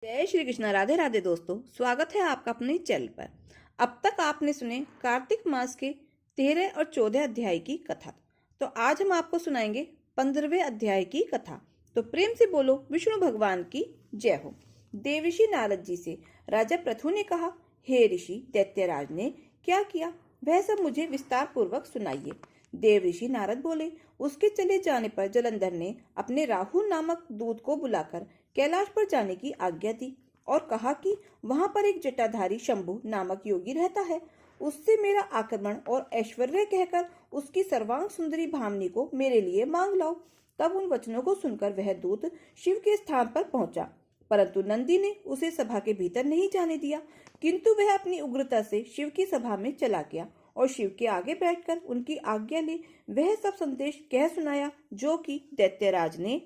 जय श्री कृष्णा। राधे राधे दोस्तों, स्वागत है आपका अपने चैनल पर। अब तक आपने सुने कार्तिक मास के 13 और 14 अध्याय की कथा। तो आज हम आपको सुनाएंगे 15वें अध्याय की कथा। तो प्रेम से बोलो विष्णु भगवान की जय हो। देवऋषि नारद जी से राजा पृथु ने कहा, हे ऋषि दैत्यराज ने क्या किया वह सब मुझे विस्तार पूर्वक सुनाइए। देवऋषि नारद बोले, उसके चले जाने पर जलंधर ने अपने राहु नामक दूत को बुलाकर कैलाश पर जाने की आज्ञा दी और कहा कि वहां पर एक जटाधारी शंभु नामक योगी रहता है। उससे मेरा आक्रमण और ऐश्वर्य कहकर उसकी सर्वांग सुंदरी भामिनी को मेरे लिए मांग लाओ। तब उन वचनों को सुनकर वह दूत शिव के स्थान पर पहुंचा, परंतु नंदी ने उसे सभा के भीतर नहीं जाने दिया। किंतु वह अपनी उग्रता से शिव की सभा में चला गया और शिव के आगे बैठकर उनकी आज्ञा ले वह सब संदेश कह सुनाया जो कि दैत्यराज ने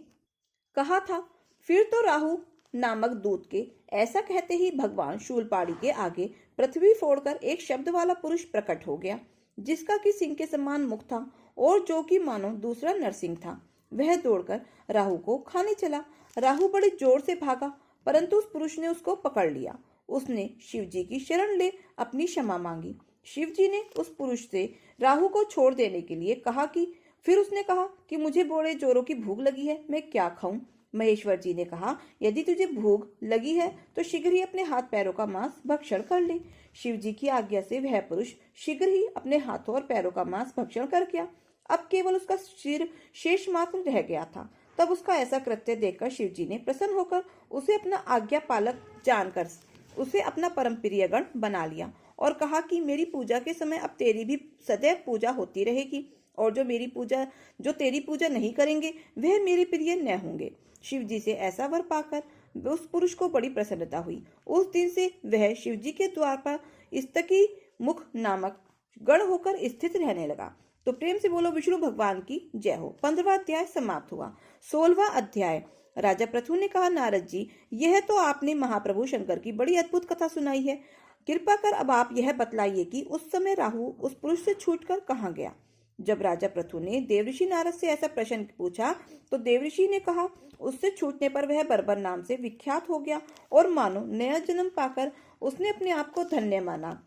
कहा था। फिर तो राहु नामक दूत के ऐसा कहते ही भगवान शूलपाणी के आगे पृथ्वी फोड़कर एक शब्द वाला पुरुष प्रकट हो गया, जिसका कि सिंह के समान मुख था और जो कि मानो दूसरा नरसिंह था। वह दौड़कर राहु को खाने चला। राहु बड़े जोर से भागा, परंतु उस पुरुष ने उसको पकड़ लिया। उसने शिव जी की शरण ले अपनी क्षमा मांगी। शिव जी ने उस पुरुष से राहु को छोड़ देने के लिए कहा कि फिर उसने कहा कि मुझे बड़े जोरों की भूख लगी है, मैं क्या खाऊं। महेश्वर जी ने कहा, यदि तुझे भूख लगी है तो शीघ्र ही अपने हाथ पैरों का मांस भक्षण कर ले। शिव जी की आज्ञा से वह पुरुष शीघ्र ही अपने हाथों और पैरों का मांस भक्षण कर गया। अब केवल उसका सिर शेष मात्र रह गया था। तब उसका ऐसा कृत्य देखकर शिव जी ने प्रसन्न होकर उसे अपना आज्ञा पालक जानकर उसे अपना परम प्रियगण बना लिया और कहा कि मेरी पूजा के समय अब तेरी भी सदैव पूजा होती रहेगी, और जो तेरी पूजा नहीं करेंगे वह मेरे प्रिय न होंगे। शिव जी से ऐसा वर पाकर उस पुरुष को बड़ी प्रसन्नता हुई। उस दिन से वह शिव जी के द्वार पर स्तकी मुख नामक गढ़ होकर स्थित रहने लगा। तो प्रेम से बोलो विष्णु भगवान की जय हो। 15वां अध्याय समाप्त हुआ। 16वां अध्याय। राजा पृथु ने कहा, नारद जी, यह तो आपने महाप्रभु शंकर की बड़ी अद्भुत कथा सुनाई है। कृपा कर अब आप यह बतलाइए कि उस समय राहु उस पुरुष से छूटकर कहाँ गया। जब राजा पृथु ने देवऋषि नारद से ऐसा प्रश्न पूछा तो देवऋषि ने कहा, उससे छूटने पर वह बर्बर नाम से विख्यात हो गया और मानो नया जन्म पाकर उसने अपने आप को धन्य माना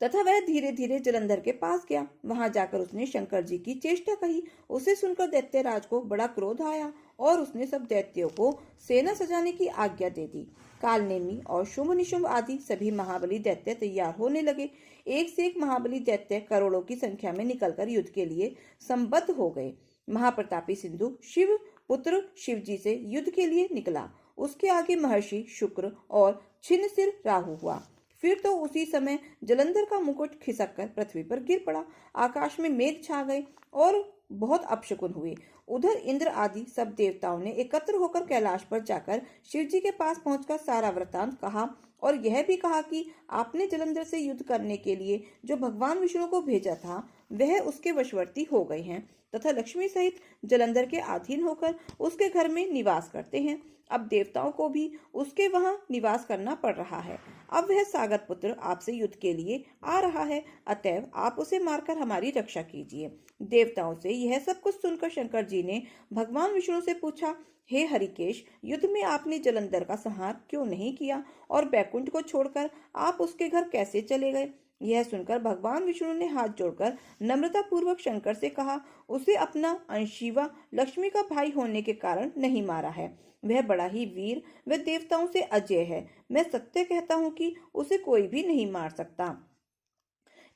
तथा वह धीरे धीरे जलंधर के पास गया। वहां जाकर उसने शंकर जी की चेष्टा कही। उसे सुनकर दैत्यराज को बड़ा क्रोध आया और उसने सब दैत्यों को सेना सजाने की आज्ञा दे दी। कालनेमी और शुंभ निशुंभ आदि सभी महाबली दैत्य तैयार होने लगे। एक से एक महाबली दैत्य करोड़ों की संख्या में निकलकर युद्ध के लिए संबद्ध हो गए। महाप्रतापी सिंधु शिव पुत्र शिव जी से युद्ध के लिए निकला। उसके आगे महर्षि शुक्र और छिन्न सिर राहु हुआ। फिर तो उसी समय जलंधर का मुकुट खिसककर पृथ्वी पर गिर पड़ा। आकाश में मेघ छा गए और बहुत अपशकुन हुए। उधर इंद्र आदि सब देवताओं ने एकत्र होकर कैलाश पर जाकर शिव जी के पास पहुंचकर सारा वृतांत कहा और यह भी कहा कि आपने जलंधर से युद्ध करने के लिए जो भगवान विष्णु को भेजा था वह उसके वशवर्ती हो गए हैं तथा लक्ष्मी सहित जलंधर के अधीन होकर उसके घर में निवास करते हैं। अब देवताओं को भी उसके वहां निवास करना पड़ रहा है। अब वह सागर पुत्र आपसे युद्ध के लिए आ रहा है, अतएव आप उसे मारकर हमारी रक्षा कीजिए। देवताओं से यह सब कुछ सुनकर शंकर जी ने भगवान विष्णु से पूछा, हे हरिकेश, युद्ध में आपने जलंधर का संहार क्यों नहीं किया और बैकुंठ को छोड़कर आप उसके घर कैसे चले गए। यह सुनकर भगवान विष्णु ने हाथ जोड़कर नम्रता पूर्वक शंकर से कहा, उसे अपना अंशिवा लक्ष्मी का भाई होने के कारण नहीं मारा है। वह बड़ा ही वीर व देवताओं से अजय है। मैं सत्य कहता हूँ कि उसे कोई भी नहीं मार सकता।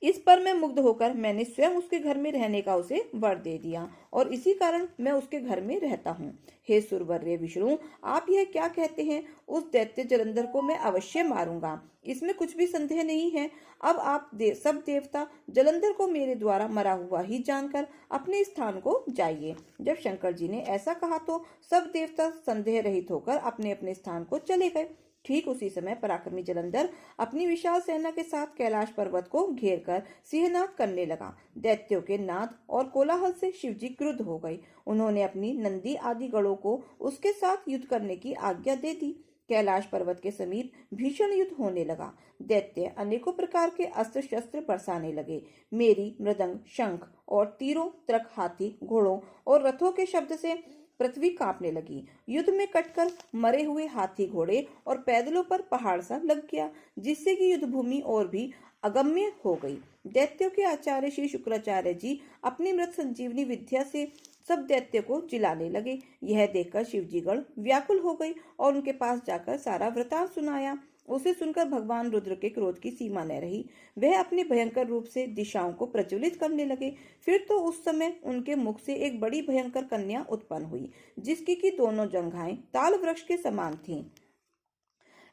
इस पर मैं मुग्ध होकर मैंने स्वयं उसके घर में रहने का उसे वर दे दिया और इसी कारण मैं उसके घर में रहता हूँ। हे सुरवर्य विष्णु, आप यह क्या कहते हैं। उस दैत्य जलंधर को मैं अवश्य मारूंगा, इसमें कुछ भी संदेह नहीं है। अब आप सब देवता जलंधर को मेरे द्वारा मरा हुआ ही जानकर अपने स्थान को जाइए। जब शंकर जी ने ऐसा कहा तो सब देवता संदेह रहित होकर अपने अपने स्थान को चले गए। ठीक उसी समय पराक्रमी जलंधर अपनी विशाल सेना के साथ कैलाश पर्वत को घेरकर सिंहनाद करने लगा। दैत्यों के नाद और कोलाहल से शिवजी क्रुद्ध हो गए। उन्होंने अपनी नंदी आदि गणों को उसके साथ युद्ध करने की आज्ञा दे दी। कैलाश पर्वत के समीप भीषण युद्ध होने लगा। दैत्य अनेकों प्रकार के अस्त्र शस्त्र बरसाने लगे। मेरी मृदंग शंख और तीरों, त्रक, हाथी, घोड़ों और रथों के शब्द से पृथ्वी कांपने लगी। युद्ध में कटकर मरे हुए हाथी घोड़े और पैदलों पर पहाड़ सा लग गया, जिससे कि युद्ध भूमि और भी अगम्य हो गई। दैत्यों के आचार्य श्री शुक्राचार्य जी अपनी मृत संजीवनी विद्या से सब दैत्य को जिलाने लगे। यह देखकर शिवजीगण व्याकुल हो गई और उनके पास जाकर सारा वृतांत सुनाया। उसे सुनकर भगवान रुद्र के क्रोध की सीमा न रही। वह अपने भयंकर रूप से दिशाओं को प्रज्वलित करने लगे। फिर तो उस समय उनके मुख से एक बड़ी भयंकर कन्या उत्पन्न हुई, जिसकी की दोनों जंघाएं ताल वृक्ष के समान थीं।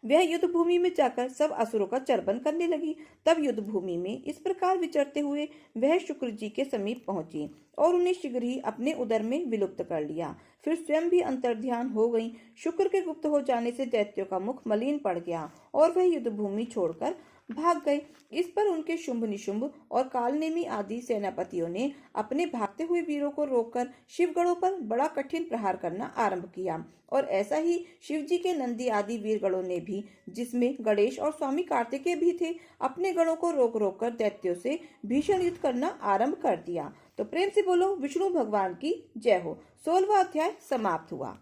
वह युद्ध भूमि में जाकर सब असुरों का चर्बन करने लगी। तब युद्ध भूमि में इस प्रकार विचरते हुए वह शुक्र जी के समीप पहुंची और उन्हें शीघ्र ही अपने उदर में विलुप्त कर लिया। फिर स्वयं भी अंतर्ध्यान हो गई। शुक्र के गुप्त हो जाने से दैत्यों का मुख मलिन पड़ गया और वह युद्ध भूमि छोड़कर भाग गए। इस पर उनके शुंभ निशुंभ और कालनेमी आदि सेनापतियों ने अपने भागते हुए वीरों को रोककर शिवगणों पर बड़ा कठिन प्रहार करना आरंभ किया। और ऐसा ही शिवजी के नंदी आदि वीरगणों ने भी, जिसमें गणेश और स्वामी कार्तिकेय भी थे, अपने गणों को रोक रोक कर दैत्यों से भीषण युद्ध करना आरंभ कर दिया। तो प्रेम से बोलो विष्णु भगवान की जय हो। 16वां अध्याय समाप्त हुआ।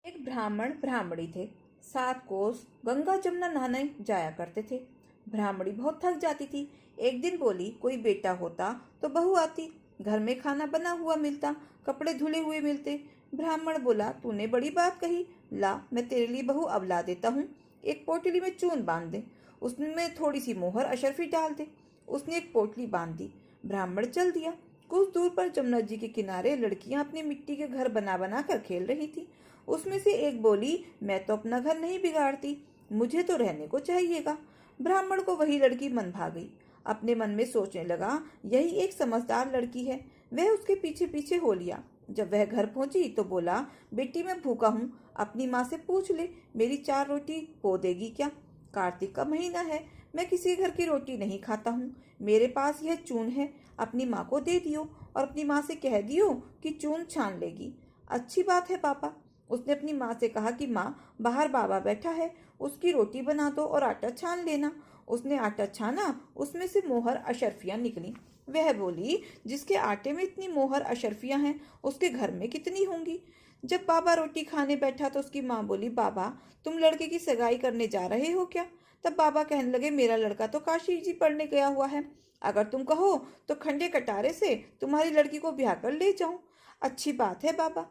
एक ब्राह्मण ब्राह्मणी थे। 7 कोस गंगा जमुना नहाने जाया करते थे। ब्राह्मणी बहुत थक जाती थी। एक दिन बोली, कोई बेटा होता तो बहू आती, घर में खाना बना हुआ मिलता, कपड़े धुले हुए मिलते। ब्राह्मण बोला, तूने बड़ी बात कही, ला मैं तेरे लिए बहू अब ला देता हूँ। एक पोटली में चून बांध दे, उसमें थोड़ी सी मोहर अशर्फी डाल दे। उसने एक पोटली बांध दी। ब्राह्मण चल दिया। कुछ दूर पर जमुना जी के किनारे लड़कियां अपने मिट्टी के घर बना बना कर खेल रही थी। उसमें से एक बोली, मैं तो अपना घर नहीं बिगाड़ती, मुझे तो रहने को चाहिएगा। ब्राह्मण को वही लड़की मन भा गई। अपने मन में सोचने लगा, यही एक समझदार लड़की है। वह उसके पीछे पीछे हो लिया। जब वह घर पहुंची तो बोला, बेटी मैं भूखा हूँ, अपनी माँ से पूछ ले, मेरी 4 रोटी पो देगी क्या? कार्तिक का महीना है, मैं किसी घर की रोटी नहीं खाता हूँ। मेरे पास यह चून है, अपनी माँ को दे दियो और अपनी माँ से कह दियो कि चून छान लेगी। अच्छी बात है पापा। उसने अपनी माँ से कहा कि माँ, बाहर बाबा बैठा है, उसकी रोटी बना दो और आटा छान लेना। उसने आटा छाना, उसमें से मोहर अशर्फियां निकली। वह बोली, जिसके आटे में इतनी मोहर अशर्फियां हैं, उसके घर में कितनी होंगी। जब बाबा रोटी खाने बैठा तो उसकी माँ बोली, बाबा तुम लड़के की सगाई करने जा रहे हो क्या? तब बाबा कहने लगे, मेरा लड़का तो काशी जी पढ़ने गया हुआ है, अगर तुम कहो तो खंडे कटारे से तुम्हारी लड़की को ब्याह कर ले जाऊं। अच्छी बात है बाबा।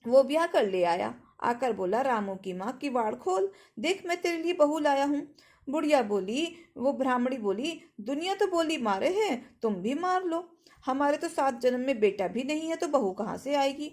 वो ब्याह कर ले आया। आकर बोला, रामू की माँ किवाड़ खोल, देख मैं तेरे लिए बहू लाया हूँ। बुढ़िया बोली, वो ब्राह्मणी बोली, दुनिया तो बोली मारे है, तुम भी मार लो। हमारे तो 7 जन्म में बेटा भी नहीं है तो बहू कहाँ से आएगी?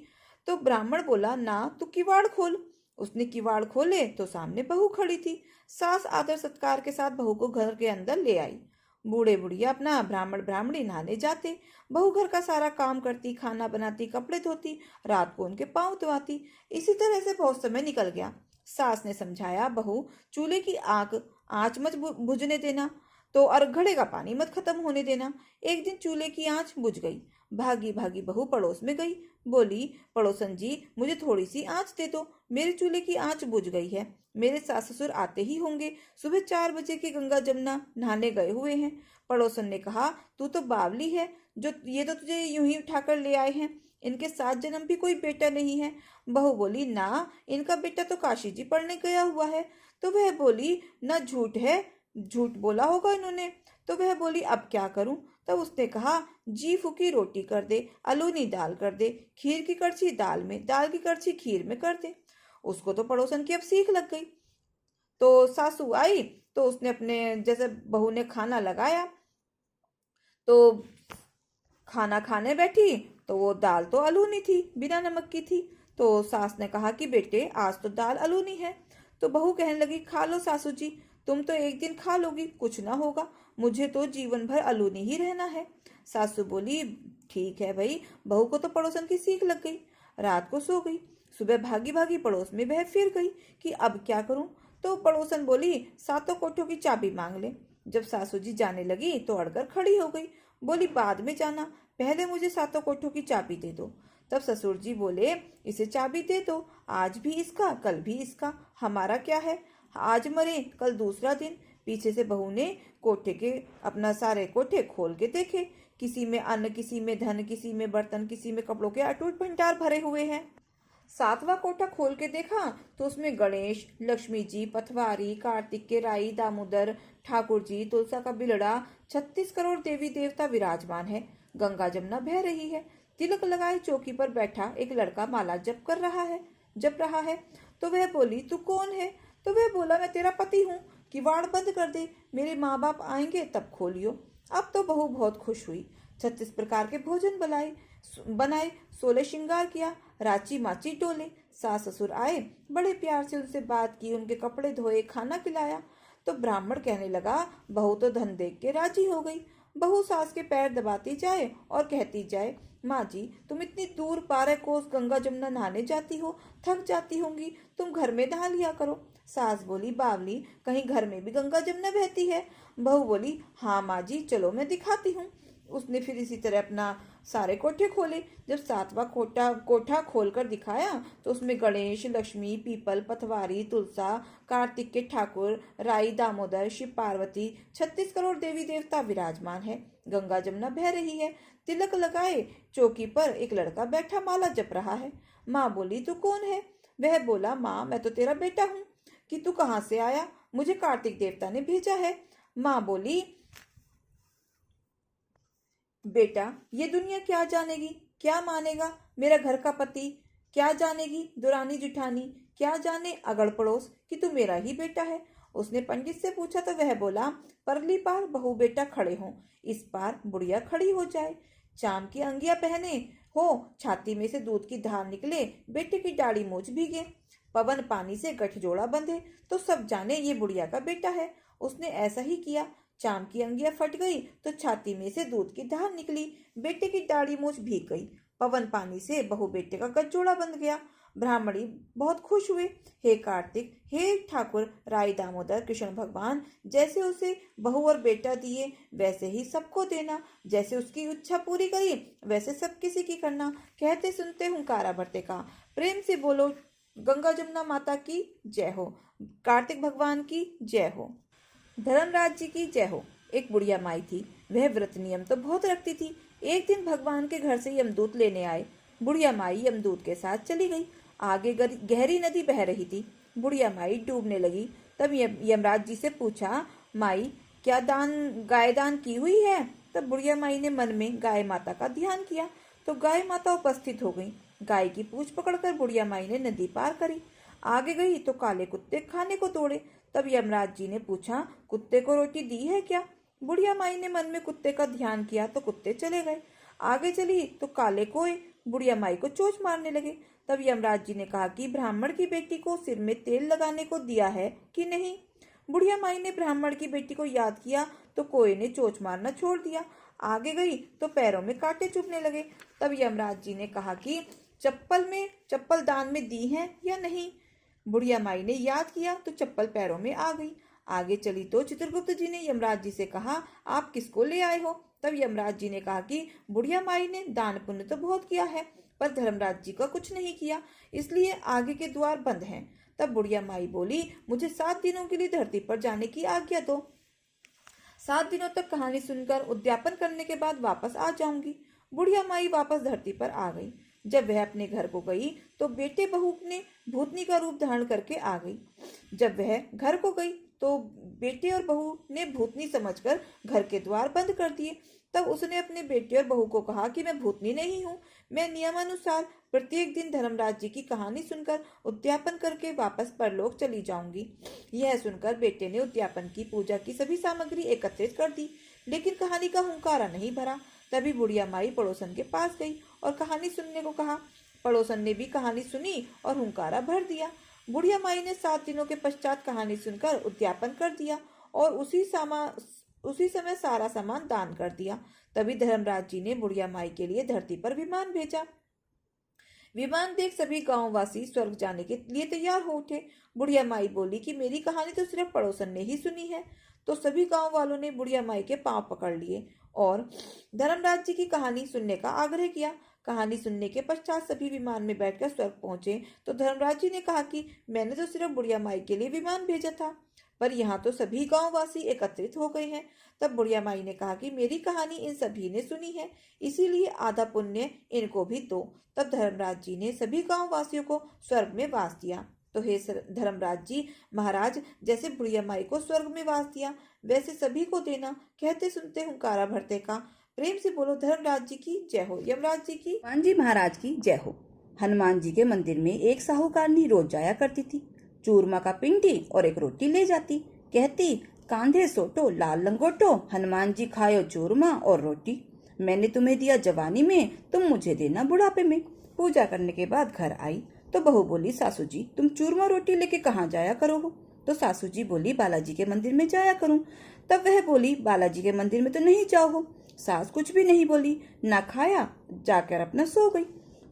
तो ब्राह्मण बोला, ना तू किवाड़ खोल। उसने किवाड़ खोले तो सामने बहू खड़ी थी। सास आदर सत्कार के साथ बहू को घर के अंदर ले आई। बूढ़े बुढ़िया अपना ब्राह्मण ब्राह्मणी नहाने जाते। बहू घर का सारा काम करती, खाना बनाती, कपड़े धोती, रात को उनके पांव धोती। इसी तरह से बहुत समय निकल गया। सास ने समझाया, बहू चूल्हे की आंच मत बुझने देना, तो और घड़े का पानी मत खत्म होने देना। एक दिन चूल्हे की आंच बुझ गई। भागी भागी बहू पड़ोस में गई। बोली, पड़ोसन जी मुझे थोड़ी सी आंच दे दो, मेरे चूल्हे की आंच बुझ गई है। मेरे सास ससुर आते ही होंगे, सुबह 4 बजे की गंगा जमुना नहाने गए हुए हैं। पड़ोसन ने कहा, तू तो बावली है, जो ये तो तुझे यूं ही उठाकर ले आए हैं, इनके 7 जन्म भी कोई बेटा नहीं है। बहू बोली, ना इनका बेटा तो काशी जी पढ़ने गया हुआ है। तो वह बोली, ना झूठ है, झूठ बोला होगा इन्होंने। तो वह बोली, अब क्या करूं? तब उसने कहा, जी फूकी रोटी कर दे, अलूनी दाल कर दे, खीर की कड़छी दाल में, दाल की कड़छी खीर में कर दे। उसको तो पड़ोसन की अब सीख लग गई। तो सासू आई तो उसने अपने जैसे बहू ने खाना लगाया तो खाना खाने बैठी तो वो दाल तो अलूनी थी, बिना नमक की थी। तो सास ने कहा कि बेटे आज तो दाल अलूनी है। तो बहू कहने लगी, खा लो सासू जी, तुम तो एक दिन खा लोगी, कुछ ना होगा, मुझे तो जीवन भर अलूनी ही रहना है। सासू बोली, ठीक है भाई। बहू को तो पड़ोसन की सीख लग गई। रात को सो गई। सुबह भागी भागी पड़ोस में वह फिर गई कि अब क्या करूं। तो पड़ोसन बोली, 7 कोठों की चाबी मांग ले। जब सासू जी जाने लगी तो अड़कर खड़ी हो गई। बोली, बाद में जाना, पहले मुझे 7 कोठों की चाबी दे दो। तब ससुर जी बोले, इसे चाबी दे दो, आज भी इसका कल भी इसका, हमारा क्या है, आज मरे कल दूसरा दिन। पीछे से बहू ने कोठे के अपना सारे कोठे खोल के देखे। किसी में अन्न, किसी में धन, किसी में बर्तन, किसी में कपड़ों के अटूट भंडार भरे हुए हैं। सातवां कोठा खोल के देखा तो उसमें गणेश, लक्ष्मी जी, पथवारी, कार्तिक के राई, दामोदर, ठाकुर जी, तुलसा का बिलड़ा, 36 करोड़ देवी देवता विराजमान है। गंगा जमुना बह रही है। तिलक लगाए चौकी पर बैठा एक लड़का माला जप रहा है। तो वह बोली, तू कौन है? तो वह बोला, मैं तेरा पति हूँ, किवाड़ बंद कर दे, मेरे माँ बाप आएंगे तब खोलियो। अब तो बहू बहुत खुश हुई। 36 प्रकार के भोजन बनाए, 16 श्रृंगार किया, राची माची टोले। सास ससुर आए, बड़े प्यार से उनसे बात की, उनके कपड़े धोए, खाना खिलाया। तो ब्राह्मण कहने लगा, बहू तो धन देख के राजी हो गई। बहू सास के पैर दबाती जाए और कहती जाए, माँ जी, तुम इतनी दूर 12 कोस गंगा जमुना नहाने जाती हो, थक जाती होंगी, तुम घर में नहा लिया करो। सास बोली, बावली, कहीं घर में भी गंगा जमुना बहती है? बहू बोली, हाँ माँ जी, चलो मैं दिखाती हूँ। उसने फिर इसी तरह अपना सारे कोठे खोले। जब सातवां कोठा खोलकर दिखाया तो उसमें गणेश, लक्ष्मी, पीपल, पथवारी, तुलसा, कार्तिक के ठाकुर, राई, दामोदर, शिव पार्वती, 36 करोड़ देवी देवता विराजमान है। गंगा जमुना बह रही है। तिलक लगाए चौकी पर एक लड़का बैठा माला जप रहा है। माँ बोली, तू कौन है? वह बोला, माँ, मैं तो तेरा बेटा हूँ। कि तू कहाँ से आया? मुझे कार्तिक देवता ने भेजा है। माँ बोली, बेटा, ये दुनिया क्या जानेगी, क्या मानेगा? मेरा घर का पति क्या जानेगी, दुरानी जुठानी क्या जाने अगड़ पड़ोस कि तू मेरा ही बेटा है। उसने पंडित से पूछा तो वह बोला, परली पार बहू बेटा खड़े हों, इस पार बुढ़िया खड़ी हो जाए। चाम की अंगिया पहने हो, छाती में से दूध की धार निकले, बेटे की दाढ़ी मूछ भीगे, पवन पानी से गठजोड़ा बंधे, तो सब जाने ये बुढ़िया का बेटा है। उसने ऐसा ही किया। चाम की अंगिया फट गई तो छाती में से दूध की धार निकली, बेटे की दाढ़ी मूछ भीग गई, पवन पानी से बहू बेटे का गठजोड़ा बंध गया। ब्राह्मणी बहुत खुश हुए। हे कार्तिक, हे ठाकुर, राई, दामोदर, कृष्ण भगवान, जैसे उसे बहू और बेटा दिए वैसे ही सबको देना, जैसे उसकी इच्छा पूरी करी वैसे सब किसी की करना। कहते सुनते हुंकारा भरते का, प्रेम से बोलो, गंगा जमुना माता की जय हो, कार्तिक भगवान की जय हो, धर्मराज जी की जय हो। एक बुढ़िया माई थी। वह व्रत नियम तो बहुत रखती थी। एक दिन भगवान के घर से यमदूत लेने आए। बुढ़िया माई यमदूत के साथ चली गई। आगे गहरी नदी बह रही थी। बुढ़िया माई डूबने लगी। तब यमराज जी से पूछा, माई, क्या गाय दान की हुई है? तब बुढ़िया माई ने मन में गाय माता का ध्यान किया तो गाय माता उपस्थित हो गई। गाय की पूंछ पकड़कर बुढ़िया माई ने नदी पार करी। आगे गई तो काले कुत्ते खाने को दौड़े। तब यमराज जी ने पूछा, कुत्ते को रोटी दी है क्या? बुढ़िया माई ने मन में कुत्ते का ध्यान किया तो कुत्ते चले गए। आगे चली तो काले कोए बुढ़िया माई को चोंच मारने लगे। तब यमराज जी ने कहा कि ब्राह्मण की बेटी को सिर में तेल लगाने को दिया है कि नहीं? बुढ़िया माई ने ब्राह्मण की बेटी को याद किया तो कोए ने चोंच मारना छोड़ दिया। आगे गई तो पैरों में कांटे चुभने लगे। तब यमराज जी ने कहा कि चप्पल दान में दी है या नहीं? बुढ़िया माई ने याद किया तो चप्पल पैरों में आ गई। आगे चली तो चित्रगुप्त जी ने यमराज जी से कहा, आप किसको ले आए हो? तब यमराज जी ने कहा कि बुढ़िया माई ने दान पुण्य तो बहुत किया है पर धर्मराज जी का कुछ नहीं किया, इसलिए आगे के द्वार बंद हैं। तब बुढ़िया माई बोली, मुझे 7 दिनों के लिए धरती पर जाने की आज्ञा दो। 7 दिनों तक कहानी सुनकर उद्यापन करने के बाद वापस आ जाऊंगी। बुढ़िया माई वापस धरती पर आ गई। जब वह अपने घर को गई तो बेटे बहू ने भूतनी का रूप धारण करके आ गई। जब वह घर को गई तो बेटे और बहू ने भूतनी समझकर घर के द्वार बंद कर दिए। तब उसने अपने बेटे और बहू को कहा कि मैं भूतनी नहीं हूँ, मैं नियमानुसार प्रत्येक दिन धर्मराज जी की कहानी सुनकर उद्यापन करके वापस परलोक चली जाऊंगी। यह सुनकर बेटे ने उद्यापन की पूजा की सभी सामग्री एकत्रित कर दी, लेकिन कहानी का हुंकारा नहीं भरा। तभी बुढ़िया माई पड़ोसन के पास गई और कहानी सुनने को कहा। पड़ोसन ने भी कहानी सुनी और हुंकारा भर दिया। बुढ़िया माई ने 7 दिनों के पश्चात कहानी सुनकर उद्यापन कर दिया और उसी समय सारा सामान दान कर दिया। तभी धर्मराज जी ने बुढ़िया माई के लिए धरती पर विमान भेजा। विमान देख सभी गांववासी स्वर्ग जाने के लिए तैयार हो उठे। बुढ़िया माई बोली कि मेरी कहानी तो सिर्फ पड़ोसन ने ही सुनी है। तो सभी गांव वालों ने बुढ़िया माई के पांव पकड़ लिए और धर्मराज जी की कहानी सुनने का आग्रह किया। कहानी सुनने के पश्चात सभी विमान में बैठकर स्वर्ग पहुंचे तो धर्मराज जी ने कहा कि मैंने तो सिर्फ बुढ़िया माई के लिए विमान भेजा था, पर यहाँ तो सभी गांववासी एकत्रित हो गए हैं। तब बुढ़िया माई ने कहा कि मेरी कहानी इन सभी ने सुनी है, इसीलिए आधा पुण्य इनको भी दो। तब धर्मराज जी ने सभी गांववासियों को स्वर्ग में वास दिया। तो हे धर्मराज जी महाराज, जैसे बुढ़िया माई को स्वर्ग में वास दिया वैसे सभी को देना। कहते सुनते हुंकारा भरते का। प्रेम से बोलो धर्मराज जी की जय हो, यमराज जी की, हनुमान जी महाराज की जय हो। हनुमान जी के मंदिर में एक साहूकारनी रोज जाया करती थी। चूरमा का पिंडी और एक रोटी ले जाती। कहती, कांधे सोटो लाल लंगोटो, हनुमान जी खायो चूरमा और रोटी। मैंने तुम्हें दिया जवानी में, तुम मुझे देना बुढ़ापे में। पूजा करने के बाद घर आई तो बहू बोली, सासू जी तुम चूरमा रोटी लेके कहाँ जाया करो हो? तो सासू जी बोली, बालाजी के मंदिर में जाया करूं। तब वह बोली, बालाजी के मंदिर में तो नहीं जाओ हो। सास कुछ भी नहीं बोली, ना खाया, जाकर अपना सो गई।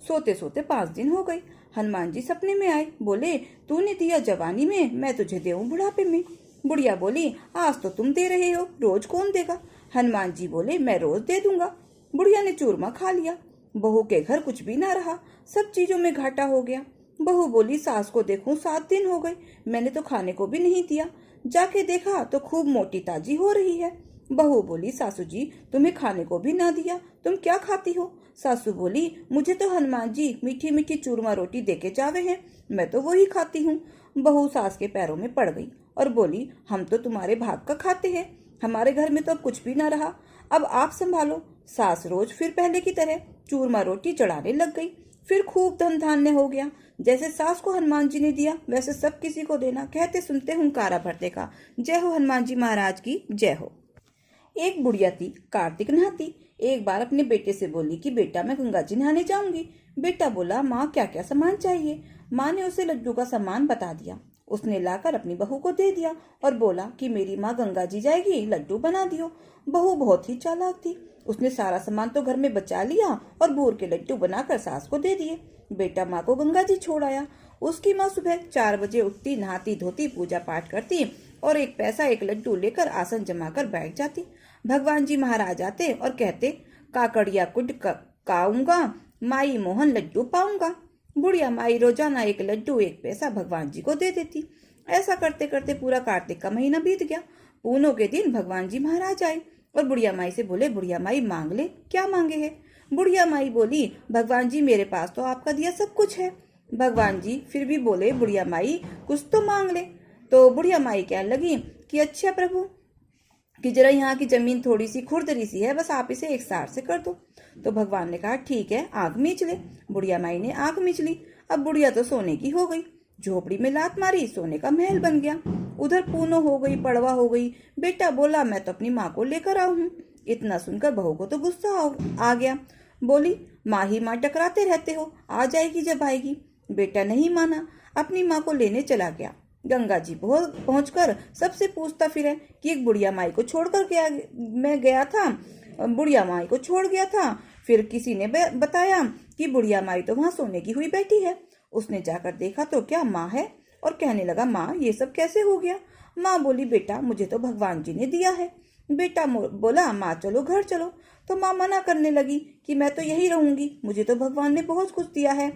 सोते सोते 5 दिन हो गए। हनुमान जी सपने में आए, बोले, तूने दिया जवानी में, मैं तुझे देऊं बुढ़ापे में। बुढ़िया बोली, आज तो तुम दे रहे हो, रोज कौन देगा? हनुमान जी बोले, मैं रोज दे दूंगा। बुढ़िया ने चूरमा खा लिया। बहू के घर कुछ भी ना रहा, सब चीजों में घाटा हो गया। बहू बोली, सास को देखूं 7 दिन हो गए, मैंने तो खाने को भी नहीं दिया। जाके देखा तो खूब मोटी ताजी हो रही है। बहू बोली, सासू जी तुम्हें खाने को भी ना दिया, तुम क्या खाती हो? सासू बोली, मुझे तो हनुमान जी मीठी मीठी चूरमा रोटी देके जावे हैं, मैं तो वही खाती हूँ। बहू सास के पैरों में पड़ गई और बोली, हम तो तुम्हारे भाग का खाते हैं, हमारे घर में तो अब कुछ भी ना रहा, अब आप संभालो। सास रोज फिर पहले की तरह चूरमा रोटी चढ़ाने लग गई। फिर खूब धन धान्य हो गया। जैसे सास को हनुमान जी ने दिया वैसे सब किसी को देना। कहते सुनते हुंकारा भरते का। जय हो हनुमान जी महाराज की जय हो। एक बुढ़िया थी, कार्तिक नहाती। एक बार अपने बेटे से बोली कि बेटा मैं गंगा जी नहाने जाऊंगी। बेटा बोला, माँ क्या क्या सामान चाहिए? माँ ने उसे लड्डू का सामान बता दिया। उसने लाकर अपनी बहू को दे दिया और बोला कि मेरी माँ गंगा जी जाएगी, लड्डू बना दियो। बहू बहुत ही चालाक थी, उसने सारा सामान तो घर में बचा लिया और बोर के लड्डू बनाकर सास को दे दिए। बेटा माँ को गंगा जी छोड़ आया। उसकी माँ सुबह 4 बजे उठती, नहाती धोती, पूजा पाठ करती और एक पैसा एक लड्डू लेकर आसन जमा कर बैठ जाती। भगवान जी महाराज आते और कहते, काकड़िया कुट काऊंगा, माई मोहन लड्डू पाऊंगा। बुढ़िया माई रोजाना एक लड्डू एक पैसा भगवान जी को दे देती। ऐसा करते करते पूरा कार्तिक का महीना बीत गया। पूनों के दिन भगवान जी महाराज आए और बुढ़िया माई से बोले, बुढ़िया माई मांग ले, क्या मांगे है? बुढ़िया माई बोली, भगवान जी मेरे पास तो आपका दिया सब कुछ है। भगवान जी फिर भी बोले, बुढ़िया माई कुछ तो मांग ले। तो बुढ़िया माई कहने लगी कि अच्छा प्रभु, कि जरा यहाँ की जमीन थोड़ी सी खुरदरी सी है, बस आप इसे एक सार से कर दो। तो भगवान ने कहा, ठीक है, आग मीच ले। बुढ़िया माई ने आग मीच ली। अब बुढ़िया तो सोने की हो गई। झोपड़ी में लात मारी, सोने का महल बन गया। उधर पूनो हो गई, पड़वा हो गई। बेटा बोला, मैं तो अपनी माँ को लेकर आऊ हूँ। इतना सुनकर बहू को तो गुस्सा आ गया। बोली, माँ ही माँ टकराते रहते हो, आ जाएगी जब आएगी। बेटा नहीं माना, अपनी माँ को लेने चला गया। गंगा जी पहुंचकर सबसे पूछता फिरे कि एक बुढ़िया माई को छोड़कर गया था, बुढ़िया माई को छोड़ गया था। फिर किसी ने बताया कि बुढ़िया माई तो वहां सोने की हुई बैठी है। उसने जाकर देखा तो क्या माँ है और कहने लगा, माँ ये सब कैसे हो गया? माँ बोली, बेटा मुझे तो भगवान जी ने दिया है। बेटा बोला, माँ चलो घर चलो। तो माँ मना करने लगी कि मैं तो यही रहूंगी, मुझे तो भगवान ने बहुत कुछ दिया है।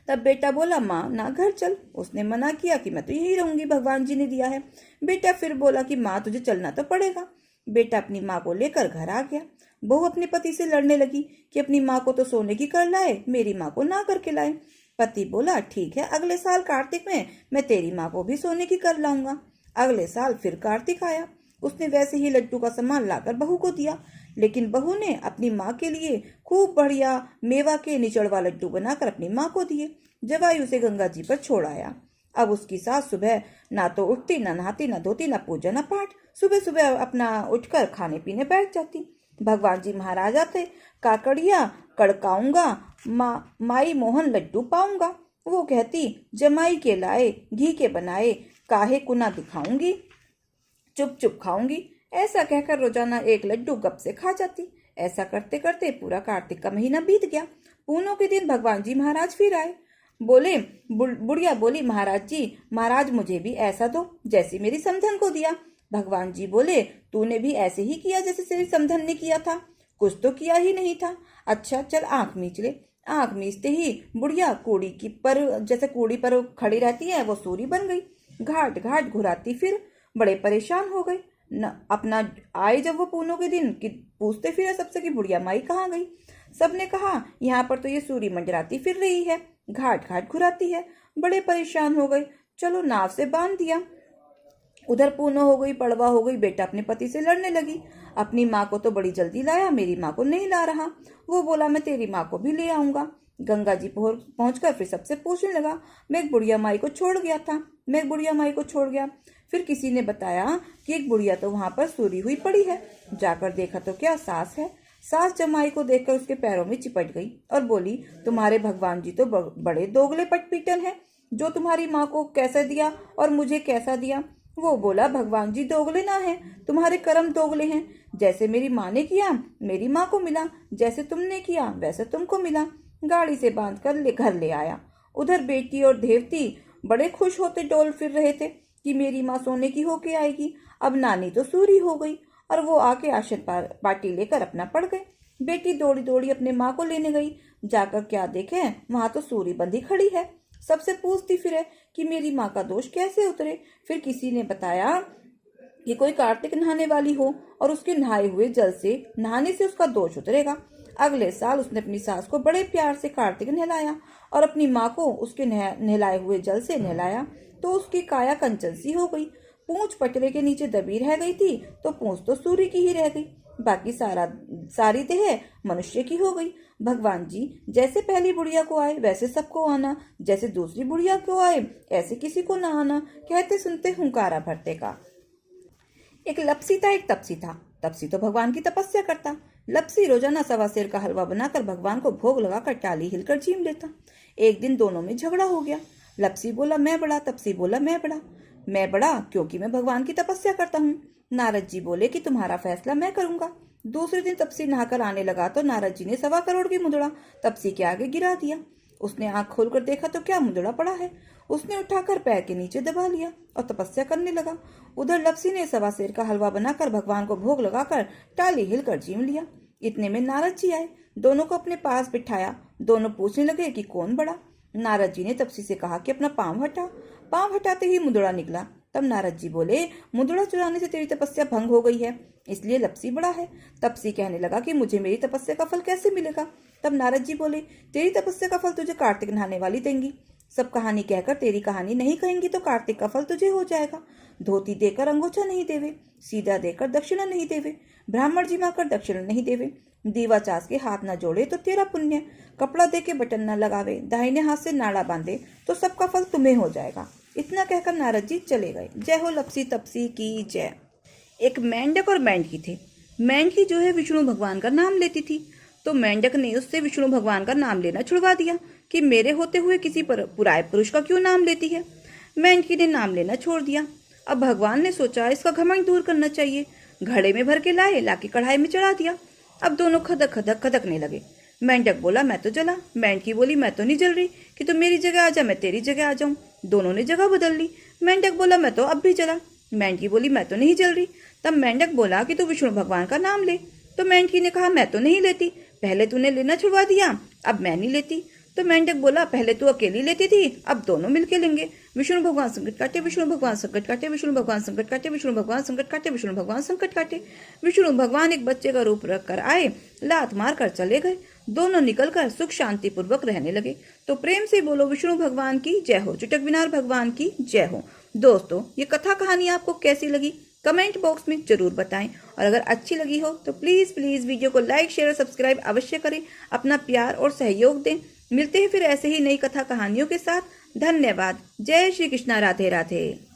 तब बेटा बोला, माँ ना घर चल। उसने मना किया कि मैं तो यही रहूंगी, भगवान जी ने दिया है। बेटा फिर बोला कि माँ तुझे चलना तो पड़ेगा। बेटा अपनी माँ को लेकर घर आ गया। बहू अपने पति से लड़ने लगी कि अपनी माँ को तो सोने की कर लाए, मेरी माँ को ना करके लाए। पति बोला, ठीक है, अगले साल कार्तिक में मैं तेरी माँ को भी सोने की कर लाऊंगा। अगले साल फिर कार्तिक आया। उसने वैसे ही लड्डू का सामान लाकर बहू को दिया, लेकिन बहू ने अपनी माँ के लिए खूब बढ़िया मेवा के निचड़वा लड्डू बनाकर अपनी माँ को दिए। जवाई उसे गंगा जी पर छोड़ आया। अब उसकी सास सुबह ना तो उठती, ना नहाती, ना धोती, ना पूजा, ना पाठ। सुबह सुबह अपना उठकर खाने पीने बैठ जाती। भगवान जी महाराज आते, काकड़िया कड़काऊंगा, माई मोहन लड्डू पाऊंगा। वो कहती, जमाई के लाए घी के बनाए, काहे कुना दिखाऊंगी, चुप चुप खाऊंगी। ऐसा कहकर रोजाना एक लड्डू गप से खा जाती। ऐसा करते करते पूरा कार्तिक का महीना बीत गया। पूनों के दिन भगवान जी महाराज फिर आए। बोले, बुढ़िया बोली, महाराज जी महाराज मुझे भी ऐसा दो जैसी मेरी समधन को दिया। भगवान जी बोले, तूने भी ऐसे ही किया जैसे तेरी समधन ने किया था, कुछ तो किया ही नहीं था। अच्छा चल आंख मीच ले। आंख मीचते ही बुढ़िया जैसे कूड़ी पर खड़ी रहती है वो सूरी बन गई। घाट घाट घुराती फिर। बड़े परेशान हो गए न अपना। आए जब वो पूनों के दिन कि पूछते फिरे सबसे कि बुढ़िया माई कहाँ गई। सबने कहा यहाँ पर तो ये सूरी मंडराती फिर रही है, घाट घाट घुराती है। बड़े परेशान हो गए, चलो नाव से बांध दिया। उधर पूनो हो गई, पड़वा हो गई, बेटा अपने पति से लड़ने लगी। अपनी माँ को तो बड़ी जल्दी लाया, मेरी माँ को नहीं ला रहा। वो बोला मैं तेरी माँ को भी ले आऊंगा। गंगा जी पहुंचकर फिर सबसे पूछने लगा, मैं एक बुढ़िया माई को छोड़ गया था, मैं एक बुढ़िया माई को छोड़ गया। फिर किसी ने बताया कि एक बुढ़िया तो वहां पर सूरी हुई पड़ी है। जाकर देखा तो क्या सास है। सास जमाई को देखकर उसके पैरों में चिपट गई और बोली, तुम्हारे भगवान जी तो बड़े दोगले पटपीटन है, जो तुम्हारी माँ को कैसा दिया और मुझे कैसा दिया। वो बोला, भगवान जी दोगले ना है, तुम्हारे कर्म दोगले हैं। जैसे मेरी माँ ने किया मेरी माँ को मिला, जैसे तुमने किया वैसे तुमको मिला। गाड़ी से बांध कर घर ले आया। उधर बेटी और देवती बड़े खुश होते डोल फिर रहे थे कि मेरी माँ सोने की होके आएगी। अब नानी तो सूरी हो गई और वो आके आशन पार्टी लेकर अपना पड़ गए। बेटी दौड़ी दौड़ी अपने माँ को लेने गई। जाकर क्या देखे, वहां तो सूरी बंधी खड़ी है। सबसे पूछती फिरे कि मेरी माँ का दोष कैसे उतरे। फिर किसी ने बताया कि कोई कार्तिक नहाने वाली हो और उसके नहाए हुए जल से नहाने से उसका दोष उतरेगा। अगले साल उसने अपनी सास को बड़े प्यार से कार्तिक नहलाया और अपनी माँ को उसके नहलाए हुए जल से नहलाया, तो उसकी काया कंचन सी हो गई। पूंछ पटरे के नीचे दबी रह गई थी, तो पूंछ तो सूर्य की ही रह गई, बाकी सारी देह मनुष्य की हो गई। भगवान जी जैसे पहली बुढ़िया को आए वैसे सबको आना, जैसे दूसरी बुढ़िया को आए ऐसे किसी को ना आना। कहते सुनते हुंकारा भरते का। एक लपसी था, एक तपसी था। तपसी तो भगवान की तपस्या करता। लपसी रोजाना 1.25 सेर का हलवा बनाकर भगवान को भोग लगाकर टाली हिलकर झीम लेता। एक दिन दोनों में झगड़ा हो गया। लपसी बोला मैं बड़ा, तपसी बोला मैं बड़ा। मैं बड़ा क्योंकि मैं भगवान की तपस्या करता हूँ। नारद जी बोले कि तुम्हारा फैसला मैं करूंगा। दूसरे दिन तपसी नहाकर आने लगा तो नारद जी ने 1.25 करोड़ की मुद्रा तपसी के आगे गिरा दिया। उसने आंख खोलकर देखा तो क्या मुद्रा पड़ा है। उसने उठाकर पैर के नीचे दबा लिया और तपस्या करने लगा। उधर लपसी ने 1.25 सेर का हलवा बनाकर भगवान को भोग लगाकर टाली हिलकर झीम लिया। इतने में नारद जी आए, दोनों को अपने पास बिठाया। दोनों पूछने लगे कि कौन बड़ा। नारद जी ने तपसी से कहा कि अपना पांव हटा। पांव हटाते ही मुद्रा निकला। तब नारद जी बोले, मुद्रा चुराने से तेरी तपस्या भंग हो गई है, इसलिए लपसी बड़ा है। तपसी कहने लगा कि मुझे मेरी तपस्या का फल कैसे मिलेगा। तब नारद जी बोले, तेरी तपस्या का फल तुझे कार्तिक नहाने वाली देंगी। सब कहानी कहकर तेरी कहानी नहीं कहेंगी तो कार्तिक का फल तुझे हो जाएगा। धोती देकर अंगोछा नहीं देवे, सीधा देकर दक्षिणा नहीं देवे, ब्राह्मण जी माकर दक्षिणा नहीं देवे, दीवा चास के हाथ न जोड़े तो तेरा पुण्य, कपड़ा दे के बटन न लगावे, दाहिने हाथ से नाड़ा बांधे तो सबका फल तुम्हें हो जाएगा। इतना कहकर नारद जी चले गए। जय हो लपसी तपसी की जय। एक मेंढक और मेंढकी थे। मेंढकी जो है विष्णु भगवान का नाम लेती थी, तो मेंढक ने उससे विष्णु भगवान का नाम लेना छुड़वा दिया कि मेरे होते हुए किसी पुराए पुरुष का क्यों नाम लेती है। मेंढकी ने नाम लेना छोड़ दिया। अब भगवान ने सोचा इसका घमंड दूर करना चाहिए। घड़े में भर के लाके कढ़ाई में चढ़ा दिया। अब दोनों खदक खदक खदकने लगे। मेंढक बोला मैं तो जला। मेंढकी बोली मैं तो नहीं जल रही, कि तुम मेरी जगह आ जा मैं तेरी जगह आ जाऊं। दोनों ने जगह बदल ली। मेंढक बोला मैं तो अब भी जला। मेंढकी बोली मैं तो नहीं जल रही। तब मेंढक बोला कि तू विष्णु भगवान का नाम ले। तो मेंढकी ने कहा मैं तो नहीं लेती, पहले तूने लेना छुड़वा दिया, अब मैं नहीं लेती। तो मेंढक बोला पहले तू अकेली लेती थी, अब दोनों मिलके लेंगे। विष्णु भगवान संकट काटे, विष्णु भगवान संकट काटे, विष्णु भगवान संकट काटे, विष्णु भगवान संकट काटे, विष्णु भगवान संकट काटे। विष्णु भगवान एक बच्चे का रूप रख कर आए, लात मार कर चले गए। दोनों निकलकर सुख शांति पूर्वक रहने लगे। तो प्रेम से बोलो विष्णु भगवान की जय हो, चुटक विनार भगवान की जय हो। दोस्तों ये कथा कहानी आपको कैसी लगी कमेंट बॉक्स में जरूर बताएं, और अगर अच्छी लगी हो तो प्लीज वीडियो को लाइक शेयर और सब्सक्राइब अवश्य करें। अपना प्यार और सहयोग दें। मिलते हैं फिर ऐसे ही नई कथा कहानियों के साथ। धन्यवाद। जय श्री कृष्णा। राधे राधे।